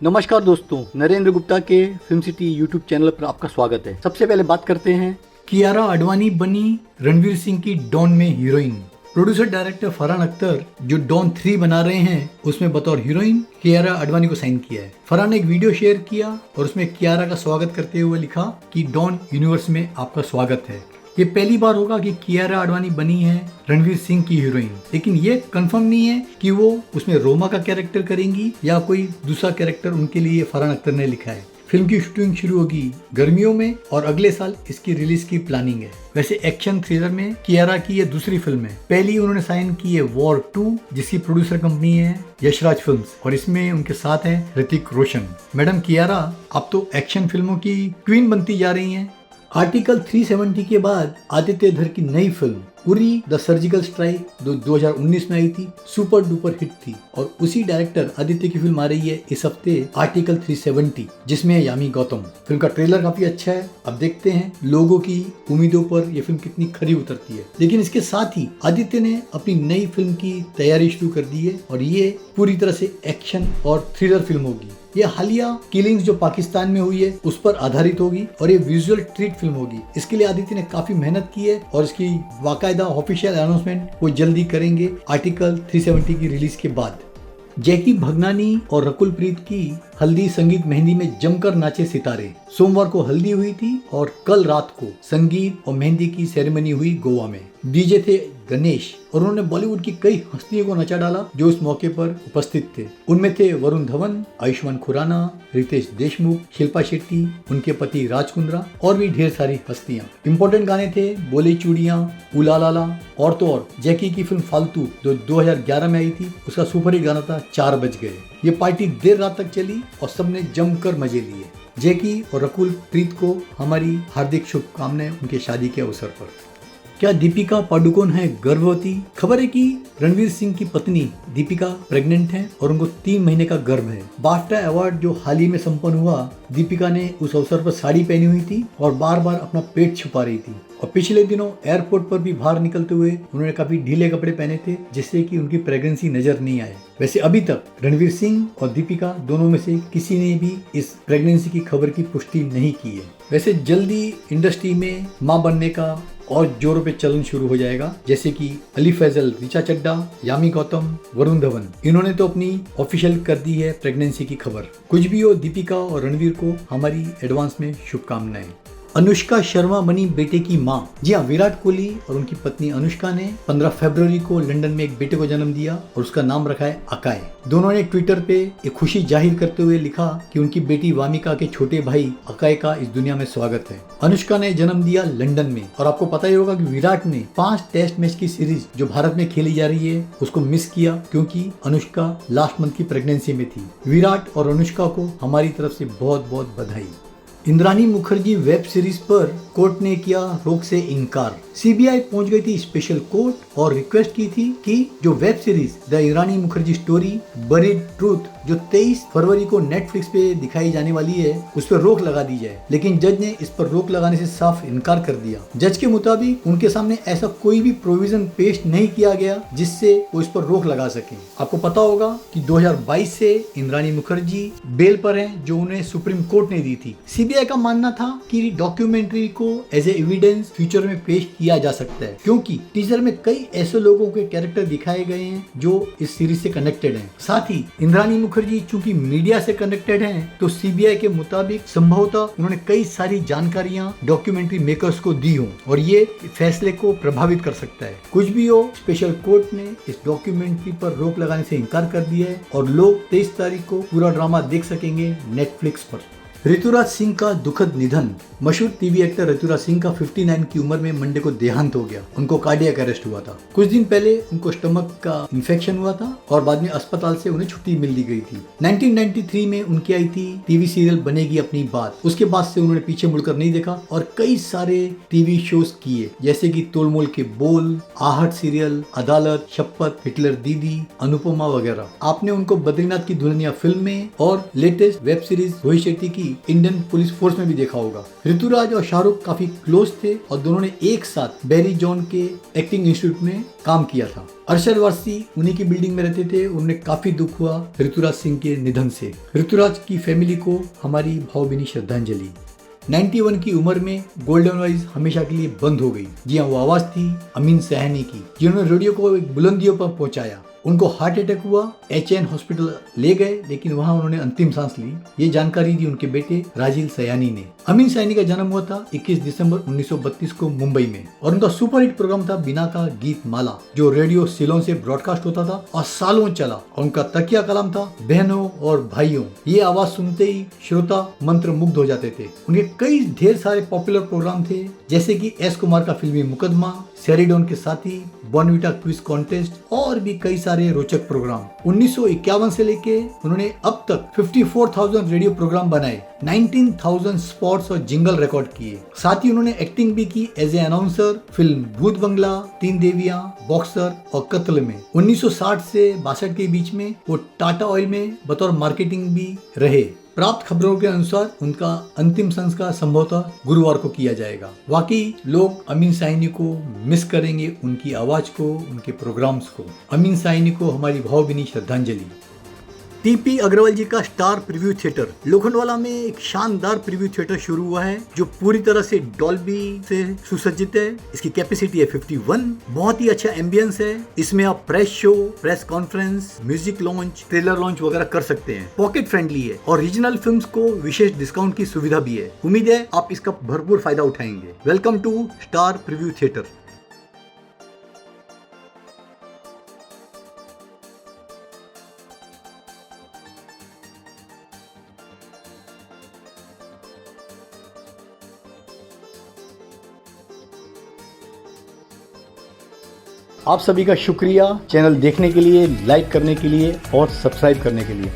नमस्कार दोस्तों, नरेंद्र गुप्ता के फिल्म सिटी यूट्यूब चैनल पर आपका स्वागत है। सबसे पहले बात करते हैं, कियारा आडवाणी बनी रणवीर सिंह की डॉन में heroine. Producer director Farhan Akhtar जो डॉन 3 बना रहे हैं उसमें बतौर हीरोइन कियारा आडवाणी को साइन किया है। फरहान ने एक वीडियो शेयर किया और उसमें कियारा का स्वागत करते हुए लिखा कि डॉन यूनिवर्स में आपका स्वागत है। ये पहली बार होगा कि कियारा आडवाणी बनी है रणवीर सिंह की हीरोइन, लेकिन ये कंफर्म नहीं है कि वो उसमें रोमा का कैरेक्टर करेंगी या कोई दूसरा कैरेक्टर उनके लिए फरहान अख्तर ने लिखा है। फिल्म की शूटिंग शुरू होगी गर्मियों में और अगले साल इसकी रिलीज की प्लानिंग है। वैसे एक्शन थ्रिलर में कियारा की ये दूसरी फिल्म है। पहली उन्होंने साइन की है वॉर 2 जिसकी प्रोड्यूसर कंपनी है यशराज फिल्म्स और इसमें उनके साथ है ऋतिक रोशन। मैडम कियारा अब तो एक्शन फिल्मों की क्वीन बनती जा रही हैं। आर्टिकल 370 के बाद आदित्य धर की नई film Uri the surgical strike 2019 में आई थी, सुपर डुपर हिट थी और उसी डायरेक्टर आदित्य की फिल्म आ रही है इस हफ्ते आर्टिकल 370 जिसमें है यामी गौतम। फिल्म का ट्रेलर काफी अच्छा है, अब देखते हैं लोगों की उम्मीदों पर यह फिल्म कितनी खरी उतरती है। लेकिन इसके साथ ही आदित्य ने अपनी नई फिल्म की तैयारी शुरू कर दी है और ये पूरी तरह से एक्शन और थ्रिलर फिल्म होगी। ये हालिया किलिंग्स जो पाकिस्तान में हुई है उस पर आधारित होगी और ये विजुअल ट्रीट फिल्म होगी। इसके लिए आदित्य ने काफी मेहनत की है और इसकी बाकायदा ऑफिशियल अनाउंसमेंट वो जल्दी करेंगे आर्टिकल 370 की रिलीज के बाद। जैकी भगनानी और रकुल प्रीत की हल्दी संगीत मेहंदी में जमकर नाचे सितारे। सोमवार को हल्दी हुई थी और कल रात को संगीत और मेहंदी की सेरेमनी हुई गोवा में। डीजे थे गणेश और उन्होंने बॉलीवुड की कई हस्तियों को नचा डाला जो इस मौके पर उपस्थित थे। उनमें थे वरुण धवन, आयुष्मान खुराना, रितेश देशमुख, शिल्पा शेट्टी, उनके पति राज कुंद्रा और भी ढेर सारी हस्तियां। इंपॉर्टेंट गाने थे बोले चूड़ियां, उलालाला और तो और जैकी की फिल्म फालतू जो 2011 में आई थी उसका सुपरहिट गाना था 4 बज गए। ये पार्टी देर रात तक चली और सबने जमकर मजे लिए। जैकी और रकुल प्रीत को हमारी हार्दिक शुभकामनाएं उनके शादी के अवसर पर। क्या दीपिका पादुकोण है गर्भवती? खबर है कि रणवीर सिंह की पत्नी दीपिका प्रेग्नेंट हैं और उनको 3 महीने का गर्भ है। बाफ्टा अवार्ड जो हाल ही में संपन्न हुआ, दीपिका ने उस अवसर पर साड़ी पहनी हुई थी और बार बार अपना पेट छुपा रही थी और पिछले दिनों एयरपोर्ट पर भी बाहर निकलते हुए उन्होंने काफी ढीले कपड़े पहने थे जिससे कि उनकी प्रेगनेंसी नजर नहीं आए। वैसे अभी तक रणवीर सिंह और दीपिका दोनों में से किसी ने भी इस प्रेगनेंसी की खबर की पुष्टि नहीं की है। वैसे जल्दी इंडस्ट्री में मां बनने का और जोरों पे चलन शुरू हो जाएगा, जैसे कि अली फैजल, ऋचा चड्ढा, यामी गौतम, वरुण धवन, इन्होंने तो अपनी ऑफिशियल कर दी है प्रेगनेंसी की खबर। कुछ भी हो, दीपिका और रणवीर को हमारी एडवांस में शुभकामनाएं। अनुष्का शर्मा बनी बेटे की मां। जी हाँ, विराट कोहली और उनकी पत्नी अनुष्का ने 15 फरवरी को लंदन में एक बेटे को जन्म दिया और उसका नाम रखा है अकाय। दोनों ने ट्विटर पे एक खुशी जाहिर करते हुए लिखा कि उनकी बेटी वामिका के छोटे भाई अकाय का इस दुनिया में स्वागत है। अनुष्का ने जन्म दिया लंदन में और आपको पता ही होगा कि विराट ने 5 टेस्ट मैच की सीरीज जो भारत में खेली जा रही है उसको मिस किया क्योंकि अनुष्का लास्ट मंथ की प्रेगनेंसी में थी। विराट और अनुष्का को हमारी तरफ से बहुत बहुत बधाई। इंद्राणी मुखर्जी वेब सीरीज पर कोर्ट ने किया रोक से इनकार। सीबीआई पहुंच गई थी स्पेशल कोर्ट और रिक्वेस्ट की थी कि जो web series the Indrani Mukherjee story buried truth जो 23 फरवरी को नेटफ्लिक्स पे दिखाई जाने वाली है उस पर रोक लगा दी जाए, लेकिन जज ने इस पर रोक लगाने से साफ इनकार कर दिया। जज के मुताबिक उनके सामने ऐसा कोई भी प्रोविजन पेश नहीं किया गया जिससे वो इस पर रोक लगा सके। आपको पता होगा कि 2022 से इंद्राणी मुखर्जी बेल पर हैं जो उन्हें सुप्रीम कोर्ट ने दी थी। सीबीआई का मानना था कि डॉक्यूमेंट्री को एज ए एविडेंस फ्यूचर में पेश किया जा सकता है क्योंकि टीजर में कई ऐसे लोगों के कैरेक्टर दिखाए गए हैं जो इस सीरीज से कनेक्टेड हैं। साथ ही इंद्राणी मुखर्जी चूंकि मीडिया से कनेक्टेड हैं तो सीबीआई के मुताबिक संभवतः उन्होंने कई सारी जानकारियां डॉक्यूमेंट्री मेकर्स को दी हो और ये फैसले को प्रभावित कर सकता है। कुछ भी हो, स्पेशल कोर्ट ने इस डॉक्यूमेंट्री पर रोक लगाने से इनकार कर दिया है और लोग 23 तारीख को पूरा ड्रामा देख सकेंगे नेटफ्लिक्स पर। ऋतुराज सिंह का दुखद निधन। मशहूर टीवी एक्टर ऋतुराज सिंह का 59 की उम्र में मंडे को देहांत हो गया। उनको कार्डियक अरेस्ट हुआ था। कुछ दिन पहले उनको स्टमक का इन्फेक्शन हुआ था और बाद में अस्पताल से उन्हें छुट्टी मिल दी गई थी। 1993 में उनकी आई थी टीवी सीरियल बनेगी अपनी बात। उसके बाद से उन्होंने पीछे मुड़कर नहीं देखा और कई सारे टीवी शोज किए जैसे कि तोलमोल के बोल, आहट सीरियल, अदालत, शपथ, हिटलर दीदी, अनुपमा वगैरह। आपने उनको बद्रीनाथ की दुल्हनिया फिल्म में और latest web series Rohit Shetty की इंडियन पुलिस फोर्स में भी देखा होगा। ऋतुराज और शाहरुख काफी क्लोज थे और दोनों ने एक साथ बैरी जॉन के एक्टिंग इंस्टीट्यूट में काम किया था। अरशद वारसी उन्हीं की बिल्डिंग में रहते थे। उन्हें काफी दुख हुआ ऋतुराज सिंह के निधन से। ऋतुराज की फैमिली को हमारी भावभीनी श्रद्धांजलि। 91 की उम्र में गोल्डन वॉइस हमेशा के लिए बंद हो गई। जी हाँ, वो आवाज थी अमीन सयानी की, जिन्होंने रेडियो को एक बुलंदियों पर पहुंचाया। उनको हार्ट अटैक हुआ, HN हॉस्पिटल ले गए, लेकिन वहां उन्होंने अंतिम सांस ली। ये जानकारी दी उनके बेटे राजील सयानी ने। अमीन सयानी का जन्म हुआ था 21 दिसंबर 1932 को मुंबई में, और उनका सुपरहिट प्रोग्राम था बिना का गीत माला, जो रेडियो सिलोन से ब्रॉडकास्ट होता था और सालों चला। और उनका तकिया कलाम था बहनों और भाइयों। ये आवाज सुनते ही श्रोता मंत्र मुग्ध हो जाते थे। उनके कई ढेर सारे पॉपुलर प्रोग्राम थे, जैसे कि S कुमार का फिल्मी मुकदमा, सेरिडोन के साथी, बॉर्नविटा क्विज कॉन्टेस्ट और भी कई सारे रोचक प्रोग्राम। 1951 से लेके उन्होंने अब तक 54,000 रेडियो प्रोग्राम बनाए, 19,000 स्पॉट्स और जिंगल रिकॉर्ड किए। साथ ही उन्होंने एक्टिंग भी की एज ए अनाउंसर फिल्म भूत बंगला, तीन देवियां, बॉक्सर और कत्ल में। 1960 से 62 के बीच में वो टाटा ऑयल में बतौर मार्केटिंग भी रहे। प्राप्त खबरों के अनुसार उनका अंतिम संस्कार संभवतः गुरुवार को किया जाएगा। वाकई लोग अमीन सयानी को मिस करेंगे, उनकी आवाज को, उनके प्रोग्राम्स को। अमीन सयानी को हमारी भावभीनी श्रद्धांजलि। TP अग्रवाल जी का स्टार प्रीव्यू थिएटर लोखंडवाला में एक शानदार प्रीव्यू थिएटर शुरू हुआ है, जो पूरी तरह से डॉल्बी से सुसज्जित है। इसकी कैपेसिटी है 51। बहुत ही अच्छा एम्बियंस है। इसमें आप press show, press conference, music launch, trailer launch वगैरह कर सकते हैं। पॉकेट फ्रेंडली है और रीजनल फिल्म्स को विशेष डिस्काउंट की सुविधा भी है। उम्मीद है आप इसका भरपूर फायदा उठाएंगे। Welcome to star preview theatre. आप सभी का शुक्रिया चैनल देखने के लिए, लाइक करने के लिए और सब्सक्राइब करने के लिए।